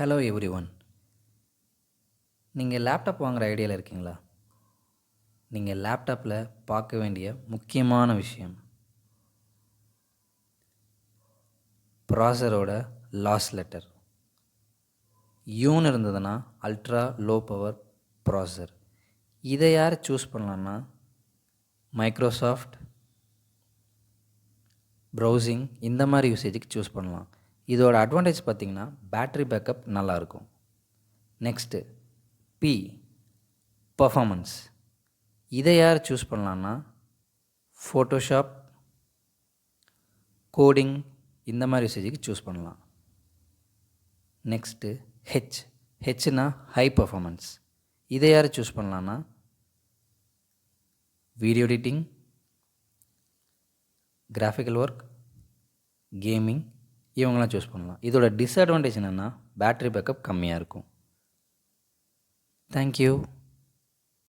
Hello everyone. நீங்கள் laptop வாங்குகிற ஐடியாவில் இருக்கீங்களா? நீங்கள் லேப்டாப்பில் பார்க்க வேண்டிய முக்கியமான விஷயம் ப்ராசரோட லாஸ் லெட்டர். யூன்னு இருந்ததுன்னா அல்ட்ரா லோ பவர் ப்ராசர். இதை யார் சூஸ் பண்ணலான்னா மைக்ரோசாஃப்ட் ப்ரௌசிங் இந்த மாதிரி யூசேஜுக்கு சூஸ் பண்ணலாம். இதோட அட்வான்டேஜ் பார்த்திங்கன்னா பேட்ரி பேக்கப் நல்லாயிருக்கும். Next P performance. இதை யார் சூஸ் பண்ணலான்னா ஃபோட்டோஷாப் கோடிங் இந்த மாதிரி யூசேஜுக்கு சூஸ் பண்ணலாம். நெக்ஸ்ட்டு ஹெச்னா ஹை பர்ஃபாமன்ஸ். இதை யார் சூஸ் பண்ணலான்னா video editing, graphical work, gaming இவங்களாம் சூஸ் பண்ணலாம். இதோட டிஸ்அட்வான்டேஜ் என்னென்னா பேட்ரி பேக்கப் கம்மியாக இருக்கும். தேங்க்யூ.